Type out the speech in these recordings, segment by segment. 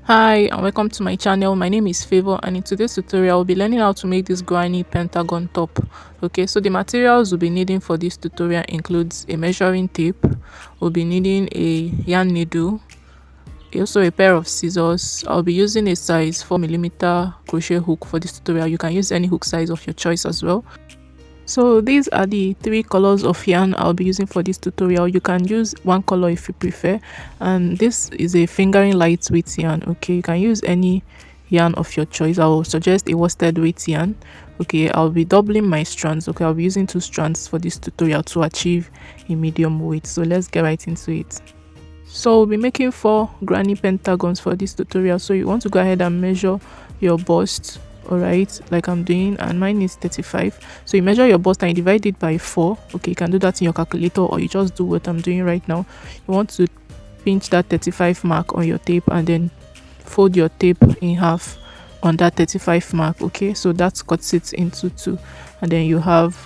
Hi and welcome to my channel. My name is Favor, and in today's tutorial we'll be learning how to make this granny pentagon top. Okay, so the materials we'll be needing for this tutorial includes a measuring tape, we'll be needing a yarn needle, also a pair of scissors. I'll be using a size 4mm crochet hook for this tutorial. You can use any hook size of your choice as well. So these are the three colors of yarn I'll be using for this tutorial. You can use one color if you prefer, and this is a fingering lightweight yarn. Okay, you can use any yarn of your choice. I will suggest a worsted weight yarn. Okay, I'll be doubling my strands. Okay, I'll be using 2 strands for this tutorial to achieve a medium weight. So let's get right into it. So we'll be making 4 granny pentagons for this tutorial. So you want to go ahead and measure your bust, all right, like I'm doing, and mine is 35. So you measure your bust and you divide it by 4. Okay, you can do that in your calculator, or you just do what I'm doing right now. You want to pinch that 35 mark on your tape and then fold your tape in half on that 35 mark. Okay, so that cuts it into 2, and then you have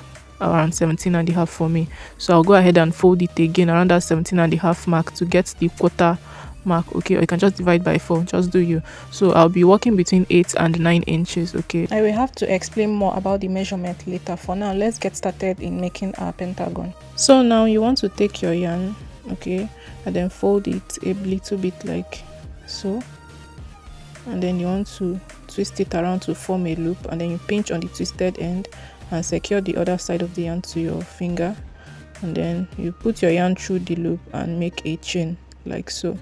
around 17.5 for me. So I'll go ahead and fold it again around that 17.5 mark to get the quarter mark. Okay, or you can just divide by 4, just do you. So I'll be working between 8 and 9 inches. Okay, I will have to explain more about the measurement later. For now, let's get started in making our pentagon. So now you want to take your yarn, okay, and then fold it a little bit like so, and then you want to twist it around to form a loop, and then you pinch on the twisted end and secure the other side of the yarn to your finger, and then you put your yarn through the loop and make a chain like so.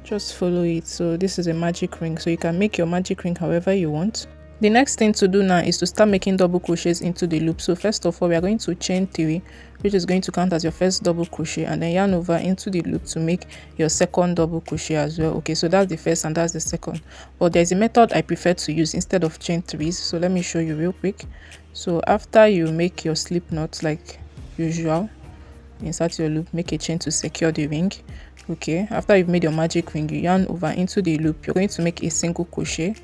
Just follow it. So this is a magic ring, so you can make your magic ring however you want. The next thing to do now is to start making double crochets into the loop. So first of all, we are going to chain 3, which is going to count as your first double crochet, and then yarn over into the loop to make your second double crochet as well. Okay, so that's the first and that's the second, but there's a method I prefer to use instead of chain 3s. So let me show you real quick. So after you make your slip knot like usual, insert your loop, make a chain to secure the ring. Okay, after you've made your magic ring, you yarn over into the loop. You're going to make a single crochet.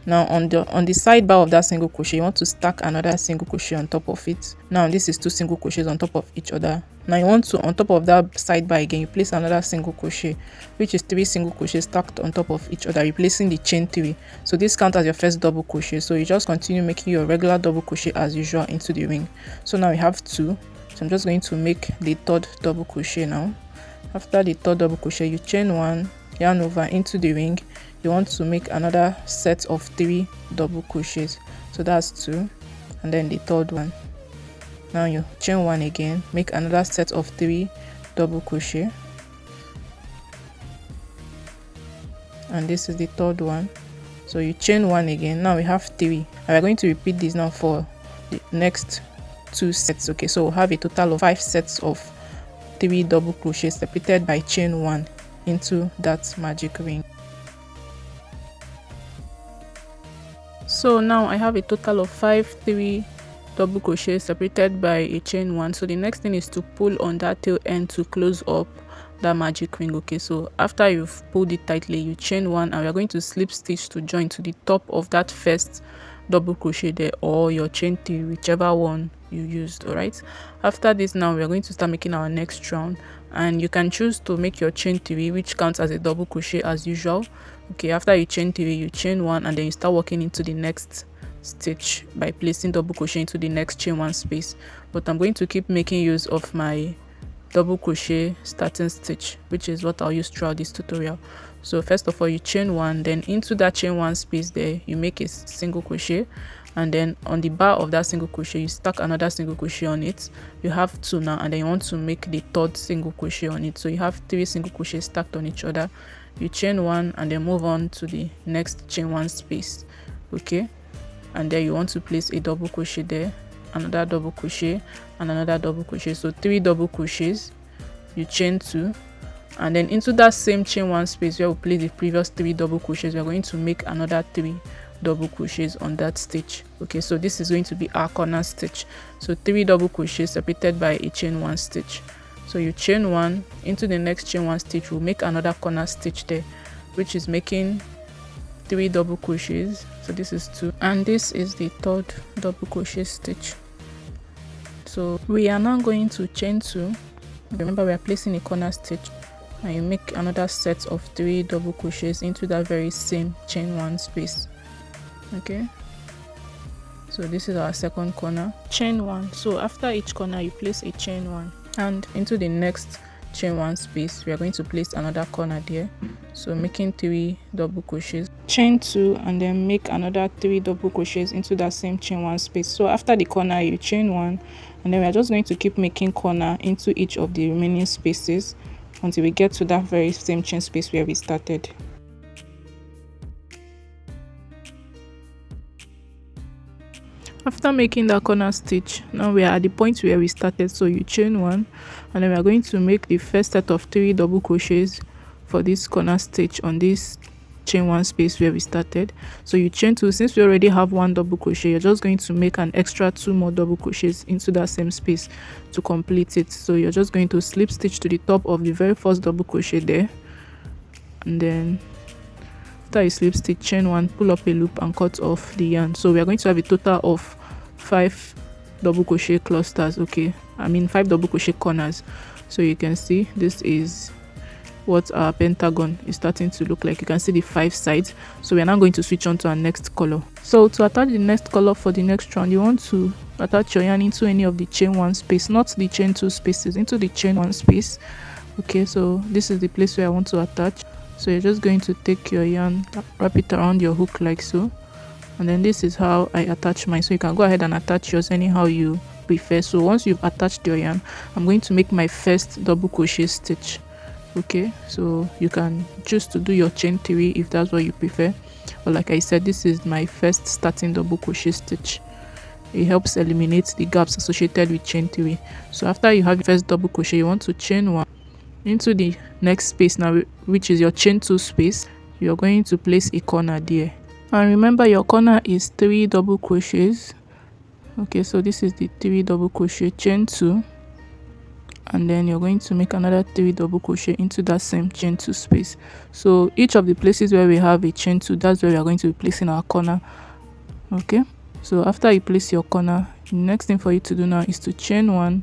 Now on the side bar of that single crochet, you want to stack another single crochet on top of it. Now this is 2 single crochets on top of each other. Now you want to, on top of that side bar again, you place another single crochet, which is 3 single crochets stacked on top of each other, replacing the chain 3. So this counts as your first double crochet. So you just continue making your regular double crochet as usual into the ring. So now we have 2. So I'm just going to make the 3rd double crochet now. After the 3rd double crochet, you chain 1, yarn over into the ring. You want to make another set of 3 double crochets. So that's 2, and then the 3rd one. Now you chain 1 again, make another set of 3 double crochet, and this is the 3rd one. So you chain 1 again. Now we have 3, and we're going to repeat this now for the next 2 sets. Okay, so we'll have a total of 5 sets of 3 double crochets separated by chain 1 into that magic ring. So now I have a total of 5 3 double crochets separated by a chain 1. So the next thing is to pull on that tail end to close up that magic ring. Okay, so after you've pulled it tightly, you chain 1, and we are going to slip stitch to join to the top of that first double crochet there, or your chain 3, whichever one you used. All right, after this, now we are going to start making our next round, and you can choose to make your chain 3, which counts as a double crochet as usual. Okay, after you chain 3, you chain 1, and then you start working into the next stitch by placing double crochet into the next chain 1 space. But I'm going to keep making use of my double crochet starting stitch, which is what I'll use throughout this tutorial. So first of all, you chain 1, then into that chain 1 space there, you make a single crochet, and then on the bar of that single crochet, you stack another single crochet on it. You have 2 now, and then you want to make the 3rd single crochet on it. So you have 3 single crochets stacked on each other. You chain 1 and then move on to the next chain 1 space. Okay, and then you want to place a double crochet there, another double crochet, and another double crochet. So 3 double crochets, you chain 2, and then into that same chain 1 space where we place the previous 3 double crochets, we are going to make another 3 double crochets on that stitch. Okay, so this is going to be our corner stitch. So 3 double crochets separated by a chain 1 stitch. So you chain 1 into the next chain 1 stitch, we'll make another corner stitch there, which is making 3 double crochets. So this is 2, and this is the 3rd double crochet stitch. So we are now going to chain 2. Remember, we are placing a corner stitch and you make another set of 3 double crochets into that very same chain 1 space. Okay, so this is our second corner, chain 1. So after each corner you place a chain 1, and into the next chain 1 space we are going to place another corner there, so making 3 double crochets, chain 2, and then make another 3 double crochets into that same chain 1 space. So after the corner you chain 1, and then we are just going to keep making corner into each of the remaining spaces until we get to that very same chain space where we started. After making that corner stitch, now we are at the point where we started, so you chain 1, and then we are going to make the first set of 3 double crochets for this corner stitch on this chain 1 space where we started. So you chain 2. Since we already have 1 double crochet, you're just going to make an extra 2 more double crochets into that same space to complete it. So you're just going to slip stitch to the top of the very first double crochet there, and then after you slip stitch, chain 1, pull up a loop and cut off the yarn. So we are going to have a total of 5 double crochet clusters. Okay, I mean 5 double crochet corners. So you can see this is what our pentagon is starting to look like. You can see the 5 sides. So we are now going to switch on to our next color. So to attach the next color for the next round, you want to attach your yarn into any of the chain 1 space, not the chain 2 spaces, into the chain 1 space. Okay, so this is the place where I want to attach. So you're just going to take your yarn, wrap it around your hook like so, and then this is how I attach mine. So you can go ahead and attach yours anyhow you prefer. So once you've attached your yarn, I'm going to make my first double crochet stitch. Okay, so you can choose to do your chain 3 if that's what you prefer, but like I said, this is my first starting double crochet stitch. It helps eliminate the gaps associated with chain 3. So after you have your first double crochet, you want to chain 1 into the next space now, which is your chain 2 space. You're going to place a corner there, and remember your corner is 3 double crochets. Okay, so this is the 3 double crochet, chain 2, and then you're going to make another 3 double crochet into that same chain 2 space. So each of the places where we have a chain 2, that's where we are going to be placing our corner. Okay, so after you place your corner, the next thing for you to do now is to chain 1,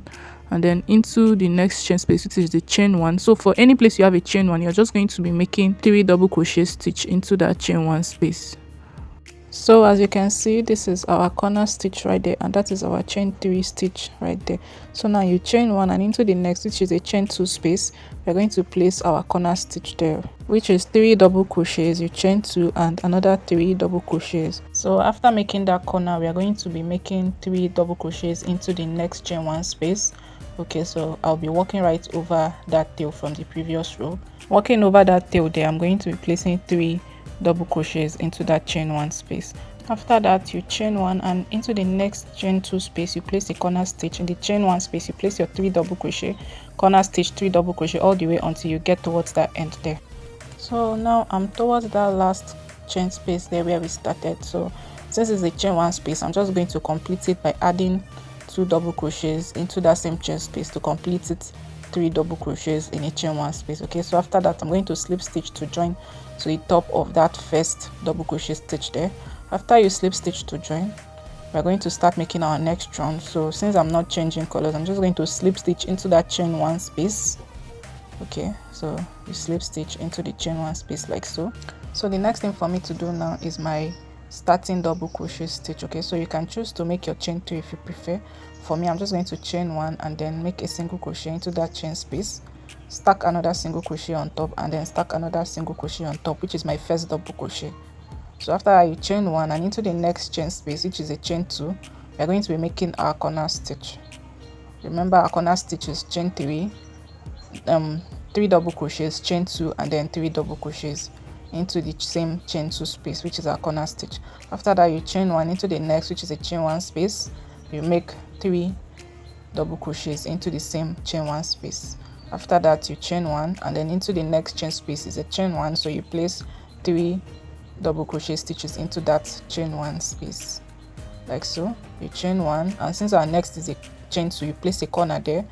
and then into the next chain space, which is the chain 1. So for any place you have a chain 1, you're just going to be making 3 double crochet stitch into that chain 1 space. So as you can see, this is our corner stitch right there, and that is our chain 3 stitch right there. So now you chain 1, and into the next, which is a chain 2 space, we're going to place our corner stitch there, which is 3 double crochets, you chain 2 and another 3 double crochets. So after making that corner, we are going to be making 3 double crochets into the next chain 1 space. Okay, so I'll be walking right over that tail from the previous row. Walking over that tail there, I'm going to be placing 3 double crochets into that chain 1 space. After that, you chain 1, and into the next chain 2 space you place a corner stitch. In the chain 1 space you place your 3 double crochet, corner stitch, 3 double crochet all the way until you get towards that end there. So now I'm towards that last chain space there where we started. So since it's a chain 1 space, I'm just going to complete it by adding 2 double crochets into that same chain space to complete it 3 double crochets in a chain 1 space. Okay, so after that I'm going to slip stitch to join to the top of that first double crochet stitch there. After you slip stitch to join, we're going to start making our next round. So since I'm not changing colors, I'm just going to slip stitch into that chain 1 space. Okay, so you slip stitch into the chain 1 space like so. So the next thing for me to do now is my starting double crochet stitch. Okay, so you can choose to make your chain 3 if you prefer. For me, I'm just going to chain 1 and then make a single crochet into that chain space, stack another single crochet on top, and then stack another single crochet on top, which is my first double crochet. So after you chain 1 and into the next chain space, which is a chain 2, we are going to be making our corner stitch. Remember, our corner stitch is chain 3, 3 double crochets, chain 2, and then 3 double crochets into the same chain 2 space, which is our corner stitch. After that, you chain 1 into the next, which is a chain 1 space. You make 3 double crochets into the same chain 1 space. After that, you chain 1, and then into the next chain space is a chain 1, so you place 3 double crochet stitches into that chain 1 space like so. You chain 1, and since our next is a chain 2, you place a corner there,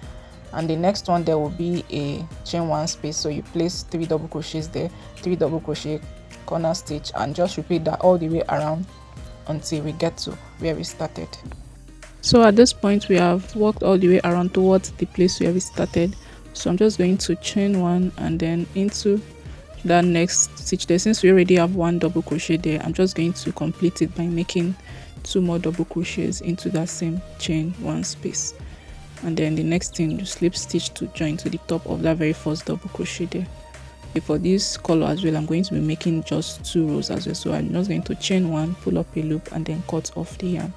and the next one there will be a chain 1 space, so you place 3 double crochets there, 3 double crochet, corner stitch, and just repeat that all the way around until we get to where we started. So at this point we have walked all the way around towards the place where we started. So I'm just going to chain 1 and then into that next stitch there. Since we already have 1 double crochet there, I'm just going to complete it by making 2 more double crochets into that same chain 1 space, and then the next thing you slip stitch to join to the top of that very first double crochet there. Okay, for this color as well, I'm going to be making just 2 rows as well, so I'm just going to chain 1, pull up a loop, and then cut off the yarn.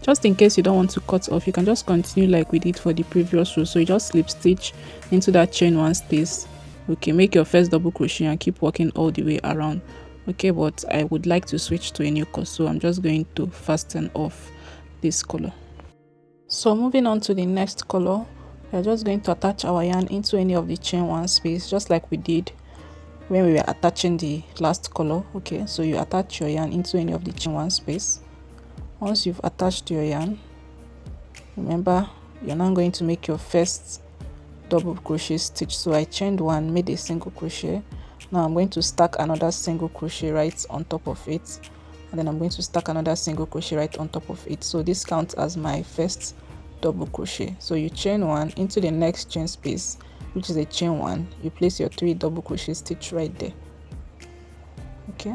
Just in case you don't want to cut off, you can just continue like we did for the previous row. So you just slip stitch into that chain 1 space. Okay, make your first double crochet and keep working all the way around. Okay, but I would like to switch to a new color, so I'm just going to fasten off this color. So moving on to the next color, we're just going to attach our yarn into any of the chain 1 space, just like we did when we were attaching the last color. Okay, so you attach your yarn into any of the chain 1 space. Once you've attached your yarn, remember you're now going to make your first double crochet stitch. So I chained 1, made a single crochet. Now I'm going to stack another single crochet right on top of it, and then I'm going to stack another single crochet right on top of it. So this counts as my first double crochet. So you chain 1 into the next chain space, which is a chain 1. You place your 3 double crochet stitch right there. Okay,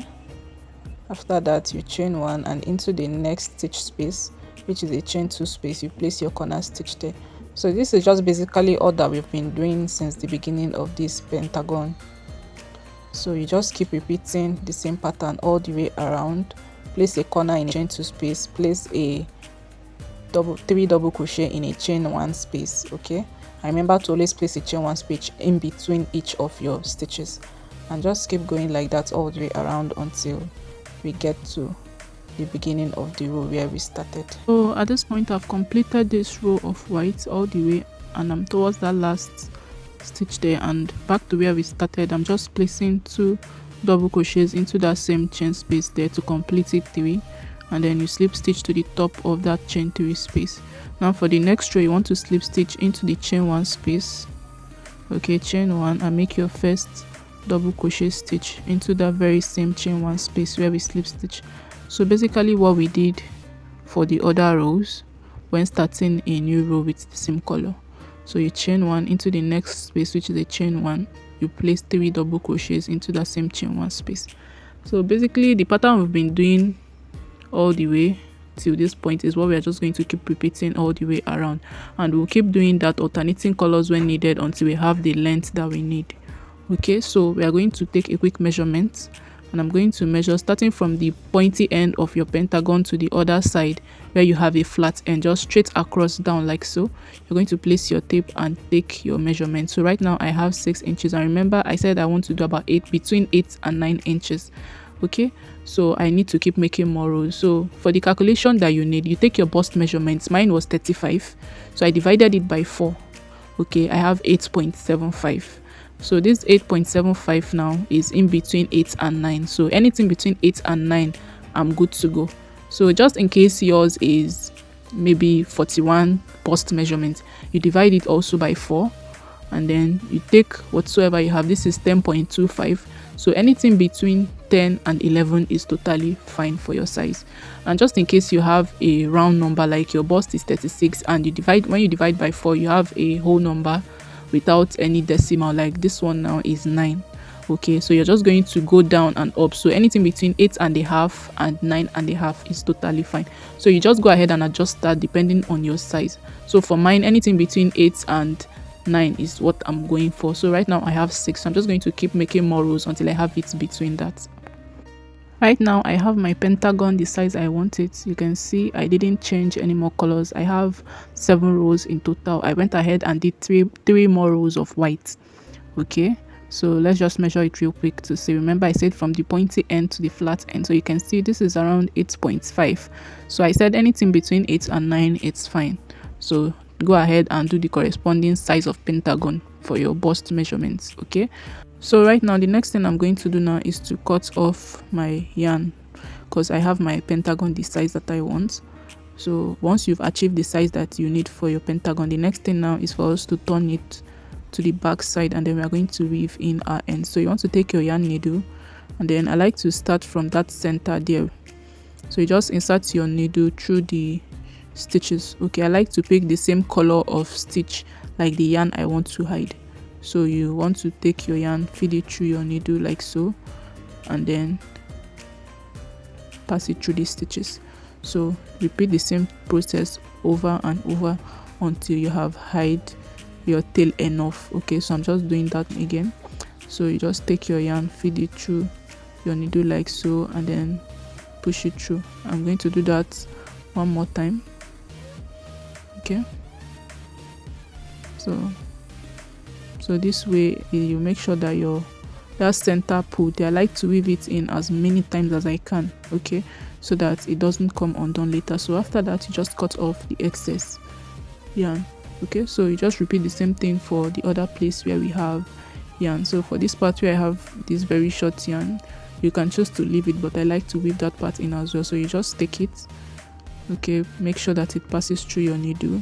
after that you chain 1 and into the next stitch space, which is a chain 2 space, you place your corner stitch there. So this is just basically all that we've been doing since the beginning of this pentagon. So you just keep repeating the same pattern all the way around. Place a corner in a chain 2 space, place a 3 double crochet in a chain 1 space. Okay, and remember to always place a chain 1 space in between each of your stitches, and just keep going like that all the way around until we get to the beginning of the row where we started. So at this point I've completed this row of white all the way, and I'm towards that last stitch there, and back to where we started. I'm just placing 2 double crochets into that same chain space there to complete it 3, and then you slip stitch to the top of that chain 3 space. Now for the next row, you want to slip stitch into the chain 1 space. Okay, chain 1 and make your first double crochet stitch into that very same chain 1 space where we slip stitch. So basically what we did for the other rows when starting a new row with the same color. So you chain 1 into the next space, which is a chain 1, you place 3 double crochets into that same chain 1 space. So basically the pattern we've been doing all the way till this point is what we are just going to keep repeating all the way around, and we'll keep doing that, alternating colors when needed until we have the length that we need. Okay, so we are going to take a quick measurement, and I'm going to measure starting from the pointy end of your pentagon to the other side where you have a flat end, just straight across down like so. You're going to place your tape and take your measurement. So right now I have 6 inches, and remember I said I want to do about between 8 and 9 inches. Okay, so I need to keep making more rows. So for the calculation that you need, you take your bust measurements. Mine was 35, so I divided it by 4. Okay, I have 8.75. So this 8.75 now is in between 8 and 9. So anything between 8 and 9, I'm good to go. So just in case yours is maybe 41 bust measurement, you divide it also by 4, and then you take whatsoever you have. This is 10.25. So anything between 10 and 11 is totally fine for your size. And just in case you have a round number, like your bust is 36, and when you divide by 4, you have a whole number without any decimal, like this one now is 9. Okay, so you're just going to go down and up. So anything between 8.5 and 9.5 is totally fine. So you just go ahead and adjust that depending on your size. So for mine, anything between 8 and 9 is what I'm going for. So right now I have 6, so I'm just going to keep making more rows until I have it between that. Right now I have my pentagon the size I want it. You can see I didn't change any more colors. I have 7 rows in total. I went ahead and did three more rows of white. Okay, so let's just measure it real quick to see. Remember I said from the pointy end to the flat end, so you can see this is around 8.5. so I said anything between 8 and 9, it's fine. So go ahead and do the corresponding size of pentagon for your bust measurements. Okay, so right now the next thing I'm going to do now is to cut off my yarn, because I have my pentagon the size that I want. So once you've achieved the size that you need for your pentagon, the next thing now is for us to turn it to the back side, and then we are going to weave in our end. So you want to take your yarn needle, and then I like to start from that center there. So you just insert your needle through the stitches. Okay, I like to pick the same color of stitch like the yarn I want to hide. So you want to take your yarn, feed it through your needle like so, and then pass it through the stitches. So repeat the same process over and over until you have hide your tail enough. Okay, so I'm just doing that again. So you just take your yarn, feed it through your needle like so, and then push it through. I'm going to do that one more time. Okay, so this way you make sure that your that center pull, I like to weave it in as many times as I can, okay, so that it doesn't come undone later. So after that, you just cut off the excess yarn. Okay, so you just repeat the same thing for the other place where we have yarn. So for this part where I have this very short yarn, you can choose to leave it, but I like to weave that part in as well. So you just take it, okay, make sure that it passes through your needle,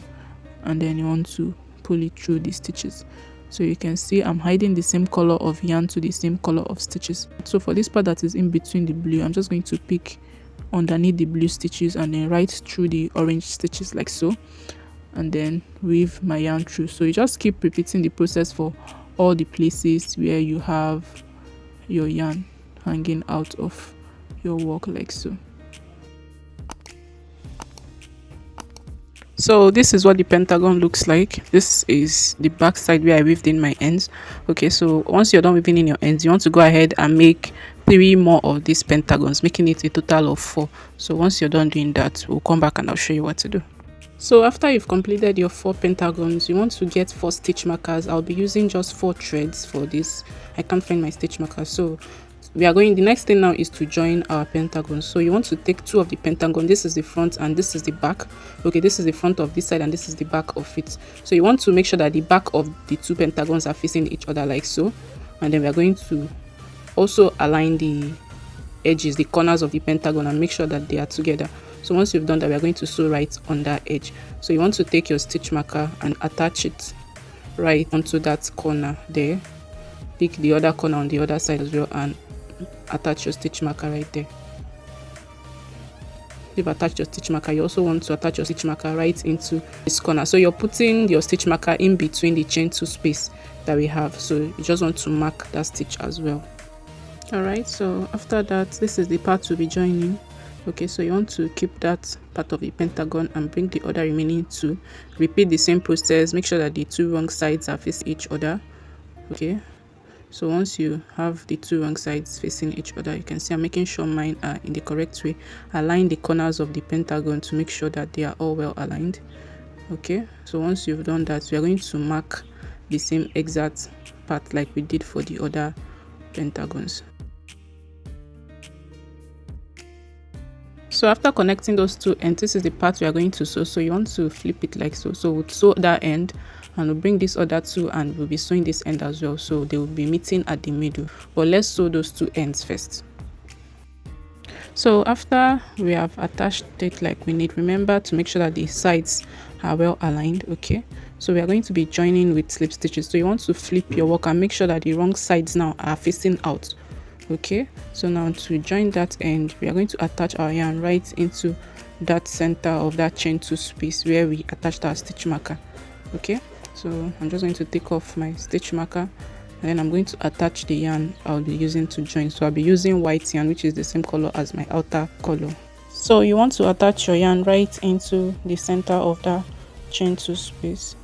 and then you want to pull it through the stitches. So you can see I'm hiding the same color of yarn to the same color of stitches. So for this part that is in between the blue, I'm just going to pick underneath the blue stitches and then right through the orange stitches like so, and then weave my yarn through. So you just keep repeating the process for all the places where you have your yarn hanging out of your work like so. So this is what the pentagon looks like. This is the back side where I weaved in my ends. Okay, so once you're done weaving in your ends, you want to go ahead and make 3 more of these pentagons, making it a total of 4. So once you're done doing that, we'll come back and I'll show you what to do. So after you've completed your 4 pentagons, you want to get 4 stitch markers. I'll be using just 4 threads for this. I can't find my stitch marker, so we are going, the next thing now is to join our pentagon. So you want to take 2 of the pentagon. This is the front and this is the back. Okay, this is the front of this side and this is the back of it. So you want to make sure that the back of the 2 pentagons are facing each other like so, and then we are going to also align the edges, the corners of the pentagon, and make sure that they are together. So once you've done that, we are going to sew right on that edge. So you want to take your stitch marker and attach it right onto that corner there. Pick the other corner on the other side as well and attach your stitch marker right there. If you've attached your stitch marker, you also want to attach your stitch marker right into this corner. So you're putting your stitch marker in between the chain 2 space that we have. So you just want to mark that stitch as well. Alright, so after that, this is the part we'll be joining. Okay, so you want to keep that part of the pentagon and bring the other remaining 2. Repeat the same process. Make sure that the 2 wrong sides are facing each other. Okay, so once you have the 2 wrong sides facing each other, you can see I'm making sure mine are in the correct way. Align the corners of the pentagon to make sure that they are all well aligned. Okay, so once you've done that, we are going to mark the same exact part like we did for the other pentagons. So after connecting those 2 ends, this is the part we are going to sew. So you want to flip it like so. So we'll sew that end and we'll bring this other 2 and we'll be sewing this end as well. So they will be meeting at the middle. But let's sew those 2 ends first. So after we have attached it like we need, remember to make sure that the sides are well aligned. Okay, so we are going to be joining with slip stitches. So you want to flip your work and make sure that the wrong sides now are facing out. Okay, so now to join that end, we are going to attach our yarn right into that center of that chain 2 space where we attached our stitch marker. Okay, so I'm just going to take off my stitch marker and then I'm going to attach the yarn I'll be using to join. So I'll be using white yarn, which is the same color as my outer color. So you want to attach your yarn right into the center of that chain 2 space.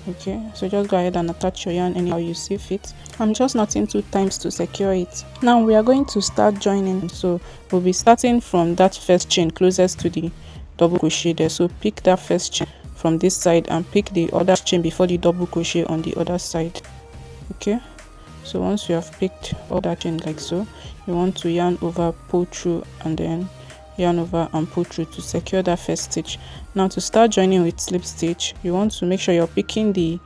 Okay, so just go ahead and attach your yarn anyhow you see fit. I'm just knotting 2 times to secure it. Now we are going to start joining. So we'll be starting from that first chain closest to the double crochet there. So pick that first chain from this side and pick the other chain before the double crochet on the other side. Okay, so once you have picked all that chain like so, you want to yarn over, pull through, and then yarn over and pull through to secure that first stitch. Now to start joining with slip stitch, you want to make sure you're picking the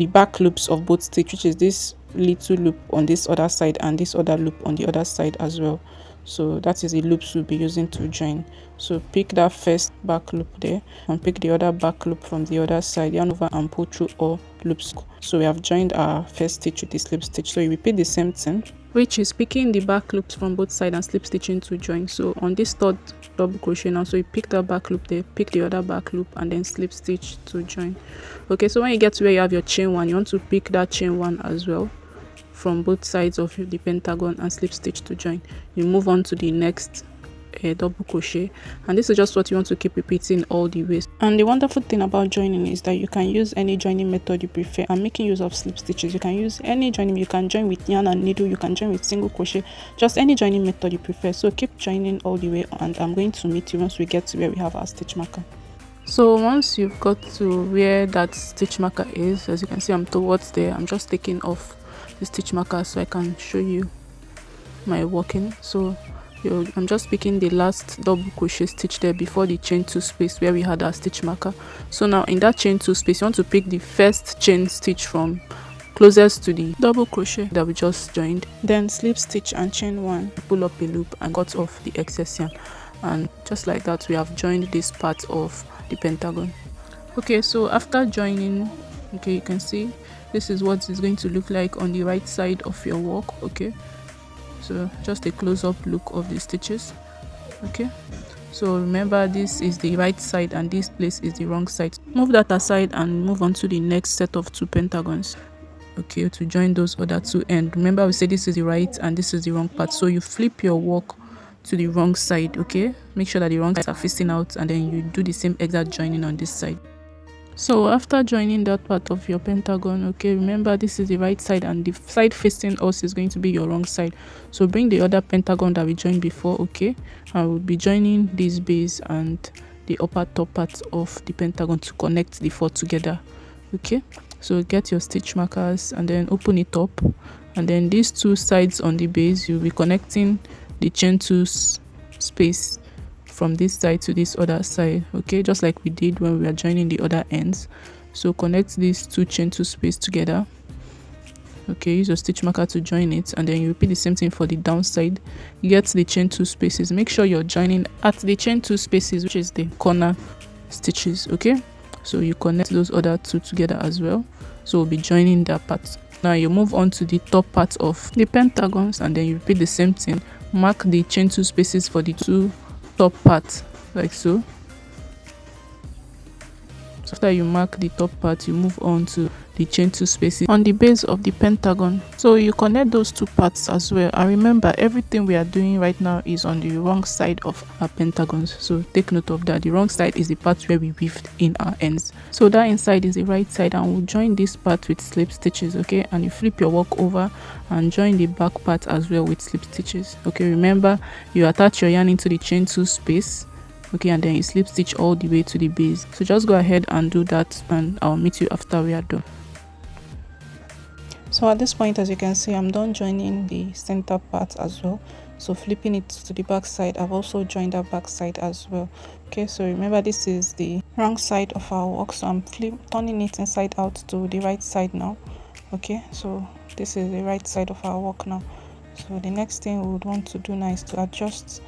back loops of both stitch, which is this little loop on this other side and this other loop on the other side as well. So that is the loops we'll be using to join. So pick that first back loop there and pick the other back loop from the other side, yarn over and pull through all loops. So we have joined our first stitch with the slip stitch. So you repeat the same thing. which is picking the back loops from both sides and slip stitching to join. So on this third double crochet now, so you pick that back loop there, pick the other back loop, and then slip stitch to join. Okay, so when you get to where you have your chain one, you want to pick that chain one as well from both sides of the pentagon and slip stitch to join. You move on to the next double crochet, and this is just what you want to keep repeating all the way. And the wonderful thing about joining is that you can use any joining method you prefer. And making use of slip stitches, you can use any joining. You can join with yarn and needle, you can join with single crochet, just any joining method you prefer. So keep joining all the way, and I'm going to meet you once we get to where we have our stitch marker. So once you've got to where that stitch marker is, as you can see, I'm towards there. I'm just taking off the stitch marker so I can show you my working. So I'm just picking the last double crochet stitch there before the chain 2 space where we had our stitch marker. So now in that chain 2 space, you want to pick the first chain stitch from closest to the double crochet that we just joined, then slip stitch and chain 1, pull up a loop and cut off the excess yarn. And just like that, we have joined this part of the pentagon. Okay, so after joining, okay, you can see this is what it's going to look like on the right side of your work. Okay, so just a close-up look of the stitches. Okay, so remember, this is the right side and this place is the wrong side. Move that aside and move on to the next set of 2 pentagons, okay, to join those other 2 ends. Remember, we said this is the right and this is the wrong part, so you flip your work to the wrong side. Okay, make sure that the wrong sides are facing out, and then you do the same exact joining on this side. So after joining that part of your pentagon, okay, remember this is the right side and the side facing us is going to be your wrong side. So bring the other pentagon that we joined before, okay, and we'll be joining this base and the upper top part of the pentagon to connect the 4 together. Okay, so get your stitch markers and then open it up, and then these 2 sides on the base, you'll be connecting the chain 2 space from this side to this other side, okay, just like we did when we were joining the other ends. So connect these 2 chain 2 space together. Okay, use your stitch marker to join it, and then you repeat the same thing for the downside. You get the chain 2 spaces, make sure you're joining at the chain 2 spaces, which is the corner stitches. Okay, so you connect those other 2 together as well, so we'll be joining that part. Now you move on to the top part of the pentagons, and then you repeat the same thing. Mark the chain 2 spaces for the 2 top part, like so. So after you mark the top part, you move on to the chain 2 spaces on the base of the pentagon. So you connect those 2 parts as well. And remember, everything we are doing right now is on the wrong side of our pentagons, so take note of that. The wrong side is the part where we weaved in our ends, so that inside is the right side, and we'll join this part with slip stitches. Okay, and you flip your work over and join the back part as well with slip stitches. Okay, remember, you attach your yarn into the chain 2 space, okay, and then you slip stitch all the way to the base. So just go ahead and do that, and I'll meet you after we are done. So at this point, as you can see, I'm done joining the center part as well, so flipping it to the back side. I've also joined that back side as well. Okay, so remember, this is the wrong side of our work, so I'm turning it inside out to the right side now. Okay, so this is the right side of our work now. So the next thing we would want to do now is to adjust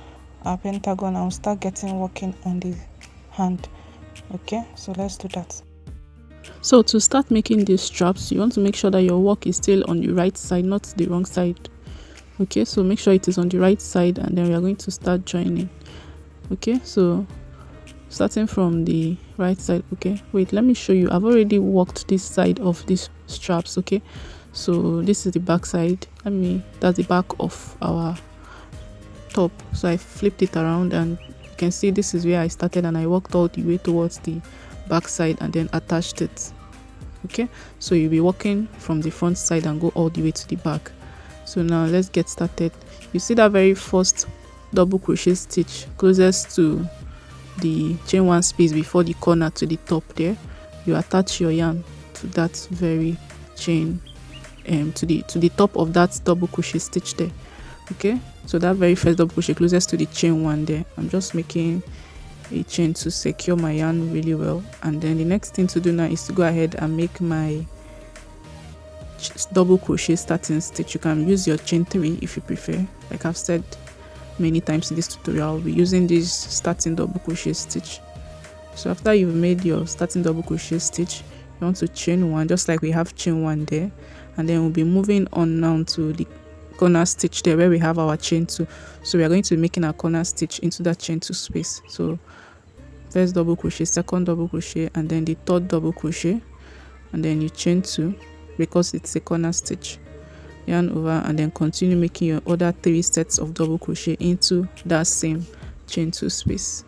our pentagon and start working on the hand. Okay, so let's do that. So to start making these straps, you want to make sure that your work is still on the right side, not the wrong side. Okay, so make sure it is on the right side, and then we are going to start joining. Okay, so starting from the right side. Okay, wait, let me show you. I've already worked this side of these straps. Okay, so this is the back side. That's the back of our top. So I flipped it around, and you can see this is where I started, and I worked all the way towards the back side and then attached it. Okay, so you'll be working from the front side and go all the way to the back. So now let's get started. You see that very first double crochet stitch closest to the chain 1 space before the corner to the top there? You attach your yarn to that very chain to the top of that double crochet stitch there. Okay, so that very first double crochet closest to the chain 1 there, I'm just making a chain to secure my yarn really well. And then the next thing to do now is to go ahead and make my double crochet starting stitch. You can use your chain 3 if you prefer. Like I've said many times in this tutorial, I'll be using this starting double crochet stitch. So after you've made your starting double crochet stitch, you want to chain 1, just like we have chain 1 there, and then we'll be moving on now to the corner stitch there where we have our chain 2. So we are going to be making our corner stitch into that chain 2 space. So first double crochet, second double crochet, and then the third double crochet, and then you chain 2 because it's a corner stitch, yarn over, and then continue making your other 3 sets of double crochet into that same chain 2 space.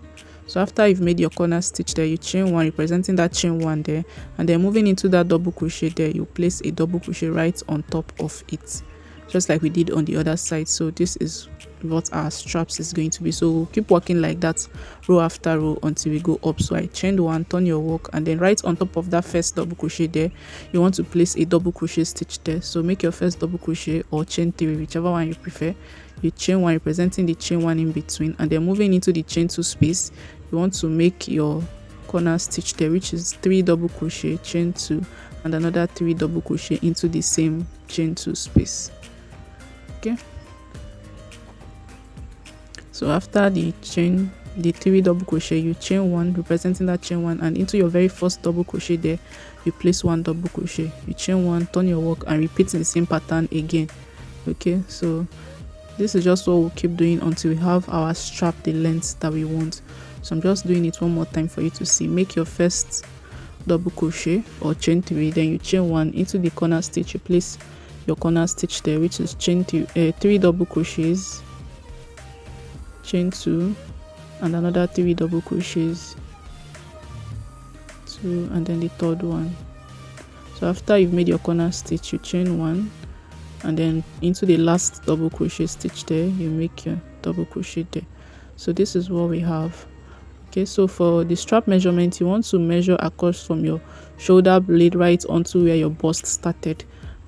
So after you've made your corner stitch there, you chain 1 representing that chain 1 there, and then moving into that double crochet there, you place a double crochet right on top of it, just like we did on the other side. So this is what our straps is going to be. So we'll keep working like that row after row until we go up. So I chained 1, turn your work, and then right on top of that first double crochet there, you want to place a double crochet stitch there. So make your first double crochet or chain 3, whichever one you prefer. You chain 1 representing the chain 1 in between, and then moving into the chain 2 space, you want to make your corner stitch there, which is 3 double crochet, chain 2, and another 3 double crochet into the same chain 2 space. Okay, so after the 3 double crochet, you chain 1 representing that chain 1, and into your very first double crochet there, you place 1 double crochet, you chain 1, turn your work, and repeat the same pattern again. Okay, so this is just what we'll keep doing until we have our strap the length that we want. So I'm just doing it one more time for you to see. Make your first double crochet or chain 3, then you chain 1 into the corner stitch, you place your corner stitch there, which is chain 3 double crochets, chain 2, and another 3 double crochets, 2, and then the third one. So after you've made your corner stitch, you chain 1, and then into the last double crochet stitch there, you make your double crochet there. So this is what we have. Okay, so for the strap measurement, you want to measure across from your shoulder blade right onto where your bust started.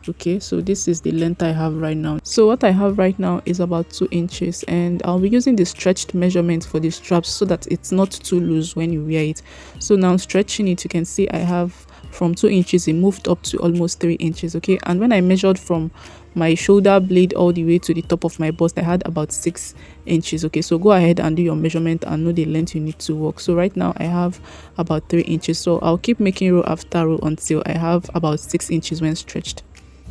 Okay, so this is the length I have right now. So what I have right now is about 2 inches, and I'll be using the stretched measurement for the straps so that it's not too loose when you wear it. So now stretching it, you can see I have from 2 inches, it moved up to almost 3 inches. Okay, and when I measured from my shoulder blade all the way to the top of my bust, I had about 6 inches. Okay, so go ahead and do your measurement and know the length you need to work. So right now I have about 3 inches, so I'll keep making row after row until I have about 6 inches when stretched.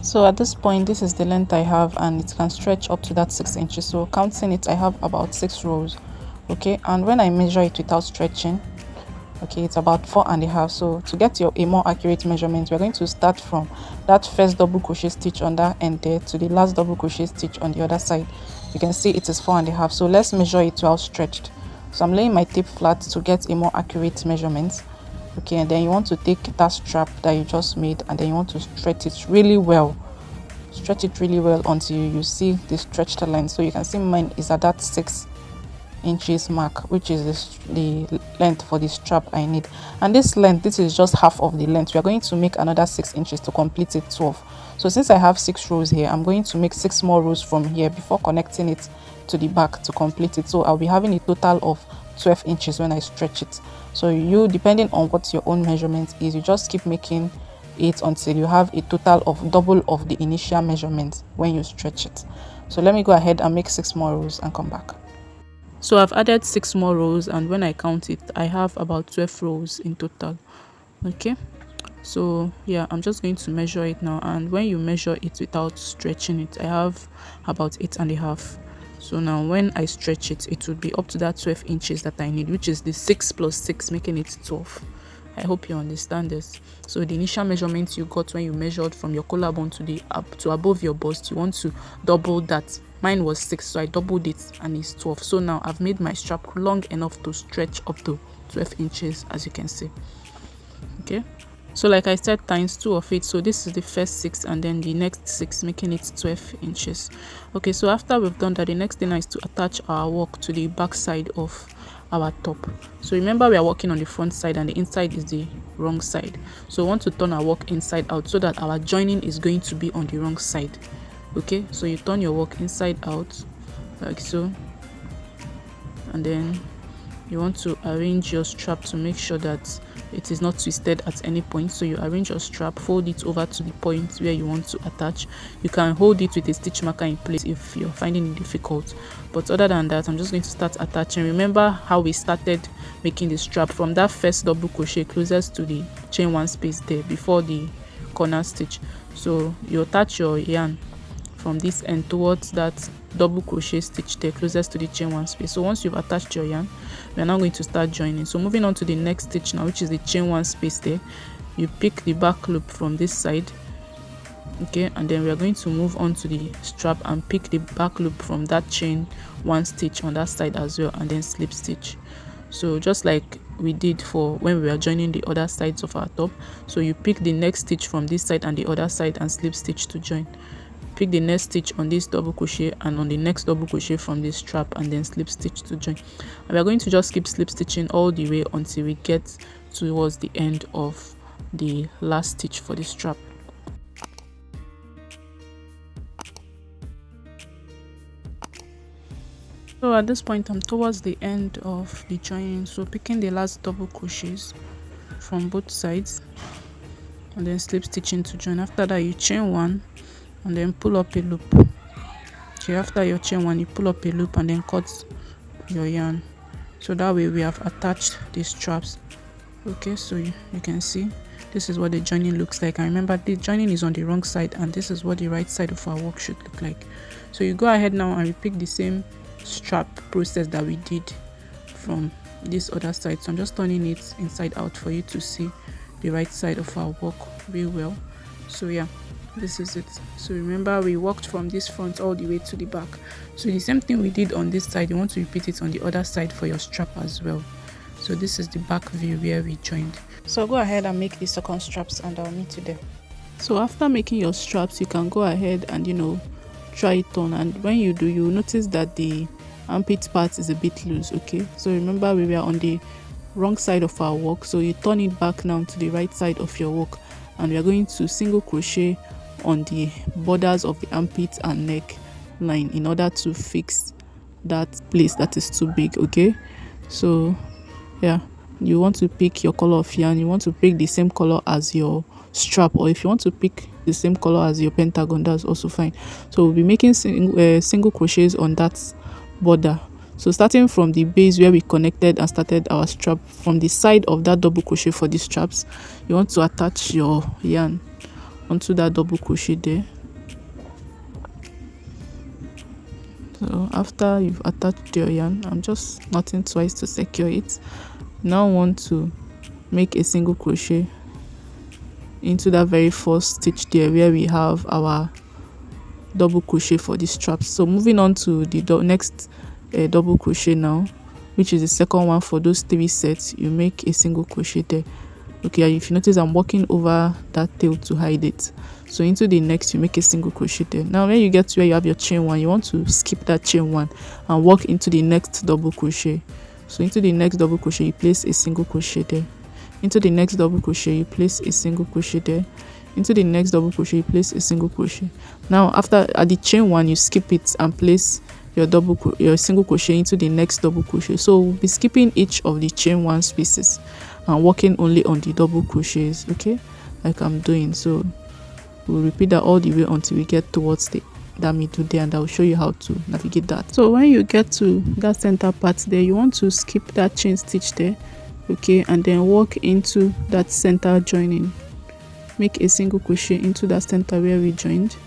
So at this point, this is the length I have, and it can stretch up to that 6 inches. So counting it, I have about 6 rows. Okay, and when I measure it without stretching, okay, it's about 4.5. So to get a more accurate measurement, we're going to start from that first double crochet stitch on that end there to the last double crochet stitch on the other side. You can see it is 4.5. So let's measure it while stretched. So I'm laying my tape flat to get a more accurate measurement. Okay, and then you want to take that strap that you just made, and then you want to stretch it really well. Stretch it really well until you see the stretched length. So you can see mine is at that 6 inches mark, which is the length for the strap I need. And this length, this is just half of the length. We are going to make another 6 inches to complete it 12. So since I have 6 rows here, I'm going to make 6 more rows from here before connecting it to the back to complete it. So I'll be having a total of 12 inches when I stretch it. So you, depending on what your own measurement is, you just keep making it until you have a total of double of the initial measurement when you stretch it. So let me go ahead and make 6 more rows and come back. So I've added 6 more rows, and when I count it, I have about 12 rows in total. Okay, so yeah, I'm just going to measure it now, and when you measure it without stretching it, I have about 8.5. So now when I stretch it, it would be up to that 12 inches that I need, which is the 6 plus 6, making it 12. I hope you understand this. So the initial measurement you got when you measured from your collarbone to the up to above your bust, you want to double that. Mine was 6, so I doubled it and it's 12. So now I've made my strap long enough to stretch up to 12 inches, as you can see. Okay, so like I said, times 2 of it. So this is the first 6 and then the next 6, making it 12 inches. Okay, so after we've done that, the next thing is to attach our work to the back side of our top. So remember, we are working on the front side and the inside is the wrong side. So we want to turn our work inside out so that our joining is going to be on the wrong side. Okay, so you turn your work inside out like so, and then you want to arrange your strap to make sure that it is not twisted at any point. So you arrange your strap, fold it over to the point where you want to attach. You can hold it with a stitch marker in place if you're finding it difficult, but other than that, I'm just going to start attaching. Remember how we started making the strap from that first double crochet closest to the chain 1 space there before the corner stitch. So you attach your yarn from this end towards that double crochet stitch there closest to the chain one space. So once you've attached your yarn, we are now going to start joining. So moving on to the next stitch now, which is the chain one space there, you pick the back loop from this side, okay, and then we are going to move on to the strap and pick the back loop from that chain one stitch on that side as well, and then slip stitch. So just like we did for when we were joining the other sides of our top, so you pick the next stitch from this side and the other side and slip stitch to join. Pick the next stitch on this double crochet and on the next double crochet from this strap, and then slip stitch to join. And we are going to just keep slip stitching all the way until we get towards the end of the last stitch for the strap. So at this point I'm towards the end of the joining, so picking the last double crochets from both sides and then slip stitching to join. After that you chain one and then pull up a loop. Okay, after your chain one you pull up a loop and then cut your yarn, so that way we have attached these straps. Okay, so you can see this is what the joining looks like. And remember, the joining is on the wrong side and this is what the right side of our work should look like. So you go ahead now and repeat the same strap process that we did from this other side. So I'm just turning it inside out for you to see the right side of our work real well. So yeah, this is it. So remember, we worked from this front all the way to the back. So the same thing we did on this side, you want to repeat it on the other side for your strap as well. So this is the back view where we joined. So go ahead and make the second straps and I'll meet you there. So after making your straps, you can go ahead and try it on, and when you do, you will notice that the armpit part is a bit loose. Okay, so remember we were on the wrong side of our work, so you turn it back now to the right side of your work, and we are going to single crochet on the borders of the armpit and neck line in order to fix that place that is too big. Okay, so yeah, you want to pick your color of yarn, you want to pick the same color as your strap, or if you want to pick the same color as your pentagon, that's also fine. So we'll be making single crochets on that border. So starting from the base where we connected and started our strap, from the side of that double crochet for these straps, you want to attach your yarn onto that double crochet there. So after you've attached your yarn, I'm just knotting twice to secure it. Now want to make a single crochet into that very first stitch there where we have our double crochet for the straps. So moving on to the next double crochet now, which is the second one for those 3 sets, you make a single crochet there. Okay, if you notice, I'm walking over that tail to hide it. So into the next, you make a single crochet there. Now when you get to where you have your chain one, you want to skip that chain one and walk into the next double crochet. So into the next double crochet, you place a single crochet there. Into the next double crochet, you place a single crochet there. Into the next double crochet, you place a single crochet. Now after at the chain one, you skip it and place your single crochet into the next double crochet. So we'll be skipping each of the chain one spaces and working only on the double crochets, okay, like I'm doing. So we'll repeat that all the way until we get towards that middle there, and I'll show you how to navigate that. So when you get to that center part there, you want to skip that chain stitch there, okay, and then walk into that center joining. Make a single crochet into that center where we joined.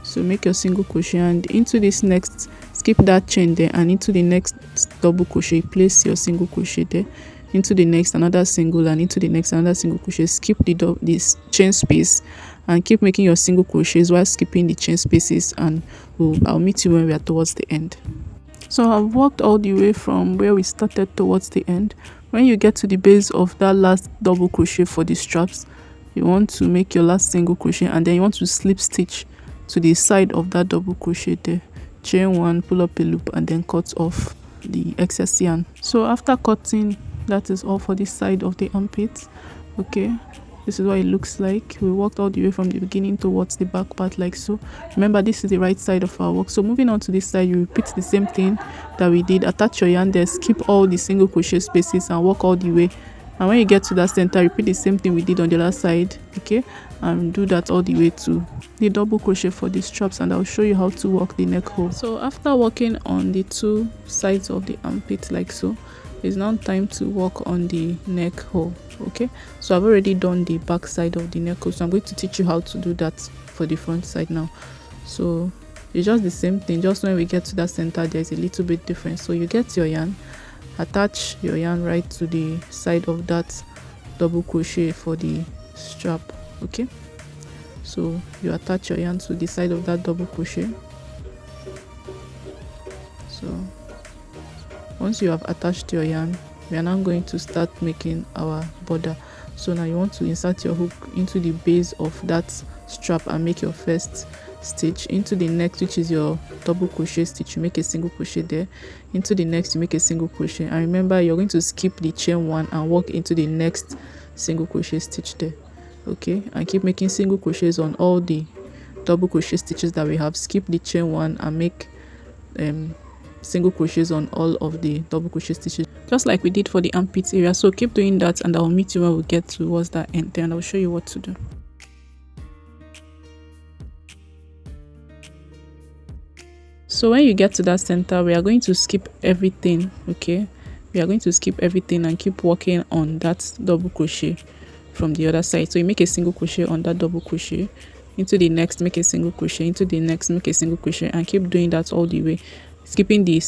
So make your single crochet and into this next, skip that chain there, and into the next double crochet, place your single crochet there. Into the next another single, and into the next another single crochet. Skip this chain space and keep making your single crochets while skipping the chain spaces, and I'll meet you when we are towards the end. So I've walked all the way from where we started towards the end. When you get to the base of that last double crochet for the straps, you want to make your last single crochet, and then you want to slip stitch to the side of that double crochet there. Chain one, pull up a loop, and then cut off the excess yarn. So after cutting, that is all for this side of the armpit. Okay, this is what it looks like. We walked all the way from the beginning towards the back part like so. Remember, this is the right side of our work. So moving on to this side, you repeat the same thing that we did. Attach your yarn there, skip all the single crochet spaces and walk all the way. And when you get to that center, repeat the same thing we did on the other side, okay, and do that all the way to the double crochet for the straps, and I'll show you how to work the neck hole. So after working on the 2 sides of the armpit like so, it's now time to work on the neck hole. Okay, so I've already done the back side of the neck hole, so I'm going to teach you how to do that for the front side now. So it's just the same thing, just when we get to that center there's a little bit different. So you get your yarn, attach your yarn right to the side of that double crochet for the strap. Okay, so you attach your yarn to the side of that double crochet. So once you have attached your yarn, we are now going to start making our border. So now you want to insert your hook into the base of that strap and make your first stitch. Into the next, which is your double crochet stitch, you make a single crochet there. Into the next, you make a single crochet, and remember you're going to skip the chain one and walk into the next single crochet stitch there. Okay, and keep making single crochets on all the double crochet stitches that we have. Skip the chain one and make single crochets on all of the double crochet stitches, just like we did for the armpit area. So keep doing that, and I'll meet you when we get towards that end, then I'll show you what to do. So when you get to that center, we are going to skip everything. Okay, we are going to skip everything and keep working on that double crochet from the other side. So you make a single crochet on that double crochet, into the next make a single crochet, into the next make a single crochet, and keep doing that all the way, skipping the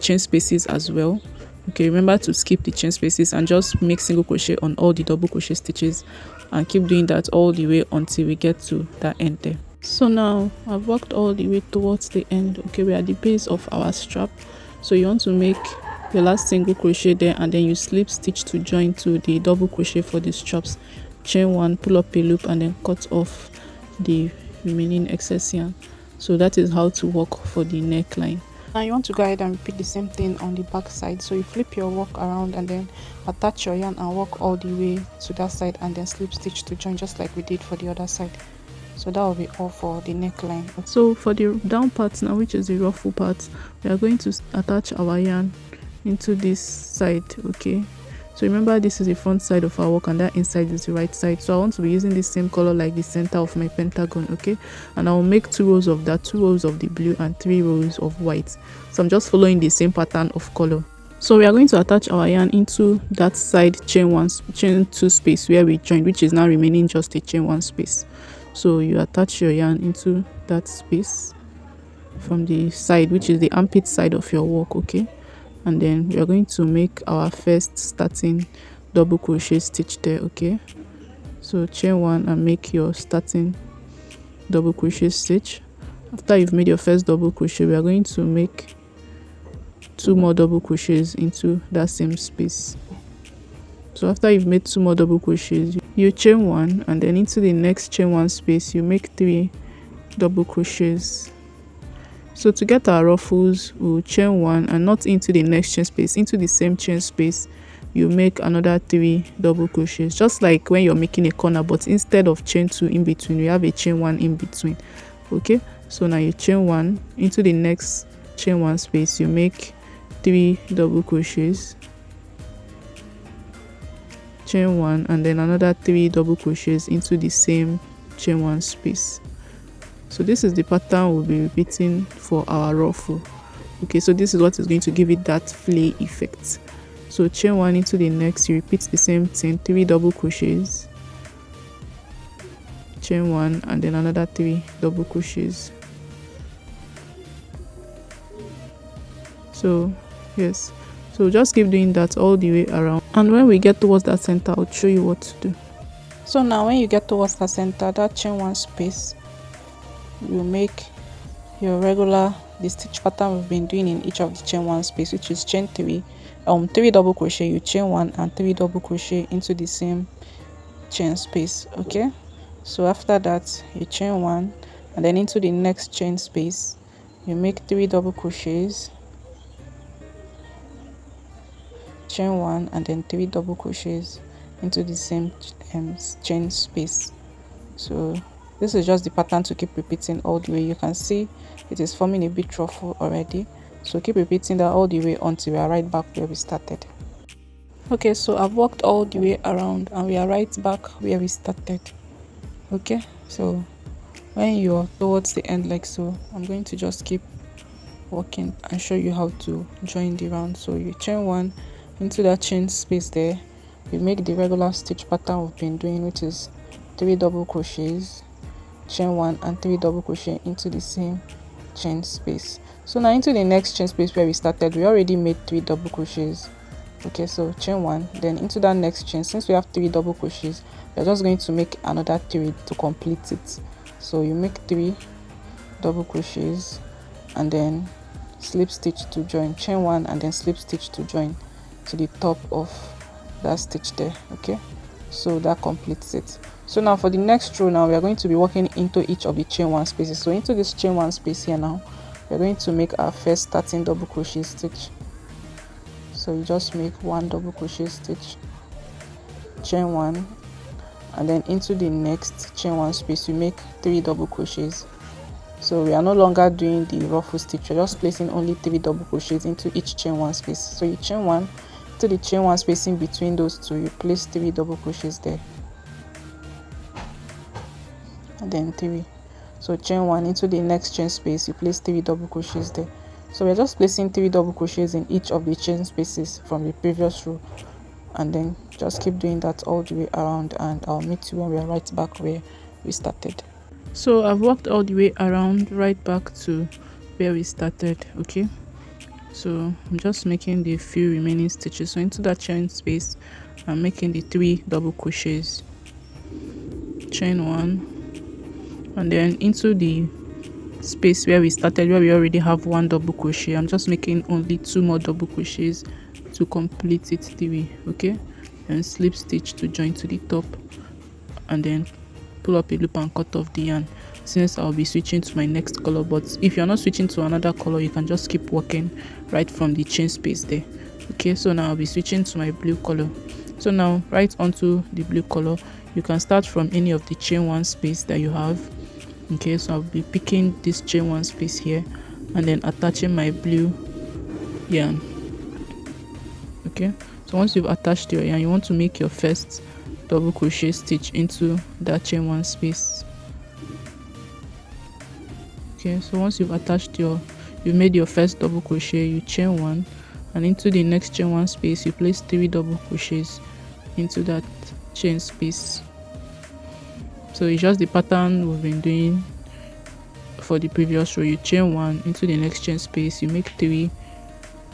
chain spaces as well. Okay, remember to skip the chain spaces and just make single crochet on all the double crochet stitches, and keep doing that all the way until we get to that end there. So now I've worked all the way towards the end. Okay, we are at the base of our strap. So you want to make your last single crochet there, and then you slip stitch to join to the double crochet for the straps. Chain one, pull up a loop, and then cut off the remaining excess yarn. So that is how to work for the neckline. Now you want to go ahead and repeat the same thing on the back side. So you flip your work around and then attach your yarn and work all the way to that side, and then slip stitch to join, just like we did for the other side. So that will be all for the neckline. So for the down part now, which is the ruffle part, we are going to attach our yarn into this side. Okay, so remember this is the front side of our work and that inside is the right side. So I want to be using the same color like the center of my pentagon. Okay, and I will make 2 rows of that, 2 rows of the blue and 3 rows of white. So I'm just following the same pattern of color. So we are going to attach our yarn into that side chain 2 space where we joined, which is now remaining just a chain 1 space. So you attach your yarn into that space from the side, which is the armpit side of your work. Okay, and then we are going to make our first starting double crochet stitch there. Okay, so chain 1 and make your starting double crochet stitch. After you've made your first double crochet, we are going to make 2 more double crochets into that same space. So after you've made 2 more double crochets, you chain 1, and then into the next chain 1 space you make 3 double crochets. So to get our ruffles, we'll chain 1 and not into the next chain space, into the same chain space you make another 3 double crochets, just like when you're making a corner, but instead of chain 2 in between, we have a chain 1 in between. Okay, so now you chain 1, into the next chain 1 space you make 3 double crochets, chain 1, and then another 3 double crochets into the same chain 1 space. So this is the pattern we'll be repeating for our ruffle. Okay, so this is what is going to give it that flay effect. So chain 1, into the next you repeat the same thing, 3 double crochets, chain 1, and then another 3 double crochets. So yes, so just keep doing that all the way around, and when we get towards that center I'll show you what to do. So now when you get towards the center, that chain 1 space, you make your regular, the stitch pattern we've been doing in each of the chain 1 space, which is chain 3, 3 double crochet, you chain 1 and 3 double crochet into the same chain space. Okay, so after that you chain 1, and then into the next chain space you make 3 double crochets, chain 1, and then 3 double crochets into the same chain space. So this is just the pattern to keep repeating all the way. You can see it is forming a bit ruffle already, so keep repeating that all the way until we are right back where we started. Okay, so I've walked all the way around and we are right back where we started. Okay, so when you're towards the end like so, I'm going to just keep working and show you how to join the round. So you chain 1, into that chain space there you make the regular stitch pattern we've been doing, which is 3 double crochets, chain 1 and 3 double crochet into the same chain space. So now into the next chain space where we started, we already made 3 double crochets. Okay, so chain 1, then into that next chain, since we have 3 double crochets, we're just going to make another 3 to complete it. So you make 3 double crochets and then slip stitch to join, chain 1 and then slip stitch to join to the top of that stitch there. Okay, so that completes it. So now for the next row, now we are going to be working into each of the chain 1 spaces. So into this chain 1 space here, now we're going to make our first starting double crochet stitch. So you just make 1 double crochet stitch, chain 1, and then into the next chain 1 space you make 3 double crochets. So we are no longer doing the ruffle stitch, we're just placing only 3 double crochets into each chain 1 space. So you chain 1 to the chain 1 space in between those two, you place 3 double crochets there, and then 3. So chain 1 into the next chain space, you place 3 double crochets there. So we're just placing 3 double crochets in each of the chain spaces from the previous row, and then just keep doing that all the way around, and I'll meet you when we are right back where we started. So I've worked all the way around right back to where we started. Okay, so I'm just making the few remaining stitches. So into that chain space I'm making the 3 double crochets, chain 1, and then into the space where we started, where we already have 1 double crochet, I'm just making only 2 more double crochets to complete it 3. Okay, and slip stitch to join to the top, and then pull up a loop and cut off the yarn, since I'll be switching to my next color. But if you're not switching to another color, you can just keep working right from the chain space there. Okay, so now I'll be switching to my blue color. So now right onto the blue color, you can start from any of the chain 1 space that you have. Okay, so I'll be picking this chain 1 space here and then attaching my blue yarn. Okay, so once you've attached your yarn, you want to make your first double crochet stitch into that chain 1 space. Okay, so once you've made your first double crochet, you chain 1, and into the next chain 1 space you place 3 double crochets into that chain space. So it's just the pattern we've been doing for the previous row. You chain 1 into the next chain space, you make 3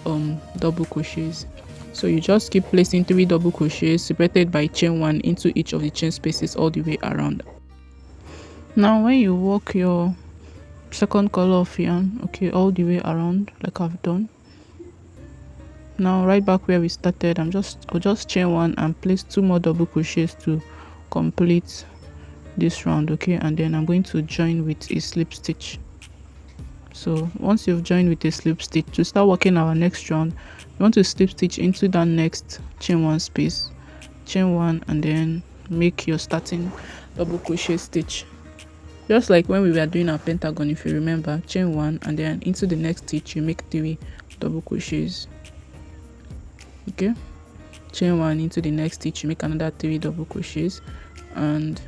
double crochets. So you just keep placing 3 double crochets separated by chain 1 into each of the chain spaces all the way around. Now when you work your second color of yarn, okay, all the way around like I've done, now right back where we started, I'll just chain 1 and place 2 more double crochets to complete this round. Okay, and then I'm going to join with a slip stitch. So once you've joined with a slip stitch, to start working our next round, you want to slip stitch into that next chain 1 space, chain 1, and then make your starting double crochet stitch, just like when we were doing our pentagon. If you remember, chain 1 and then into the next stitch you make 3 double crochets. Okay, chain 1 into the next stitch you make another 3 double crochets, and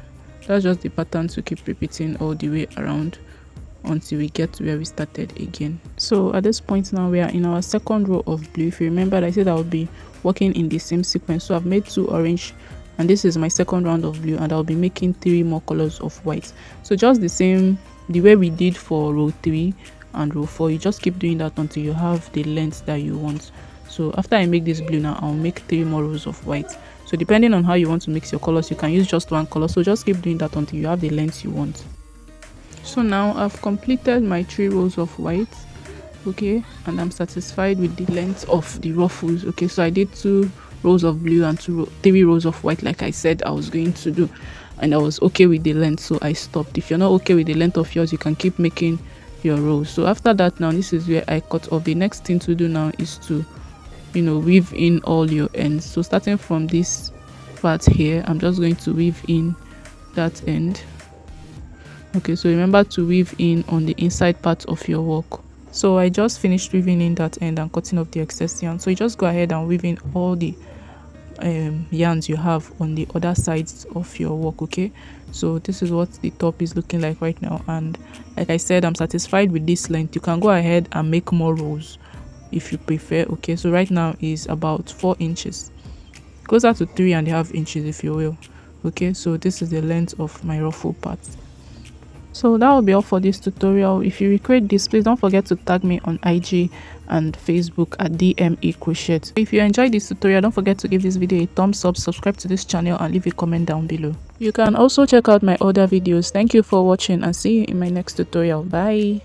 that's just the pattern to keep repeating all the way around until we get to where we started again. So at this point now we are in our second row of blue. If you remember, I said I would be working in the same sequence, so I've made 2 orange and this is my second round of blue, and I'll be making 3 more colors of white. So just the same, the way we did for row 3 and row 4, you just keep doing that until you have the length that you want. So after I make this blue, now I'll make 3 more rows of white. So depending on how you want to mix your colors, you can use just 1 color. So just keep doing that until you have the length you want. So now I've completed my 3 rows of white. Okay, and I'm satisfied with the length of the ruffles. Okay, so I did 2 rows of blue and 3 rows of white like I said I was going to do, and I was okay with the length, so I stopped. If you're not okay with the length of yours, you can keep making your rows. So after that, now this is where I cut off. The next thing to do now is to weave in all your ends. So starting from this part here, I'm just going to weave in that end. Okay, so remember to weave in on the inside part of your work. So I just finished weaving in that end and cutting off the excess yarn. So you just go ahead and weave in all the yarns you have on the other sides of your work. Okay, so this is what the top is looking like right now, and like I said, I'm satisfied with this length. You can go ahead and make more rows if you prefer. Okay, so right now is about 4 inches, closer to 3.5 inches if you will. Okay, so this is the length of my ruffle part. So that will be all for this tutorial. If you recreate this, please don't forget to tag me on IG and Facebook at DME Crochet. If you enjoyed this tutorial, don't forget to give this video a thumbs up, subscribe to this channel and leave a comment down below. You can also check out my other videos. Thank you for watching and see you in my next tutorial. Bye.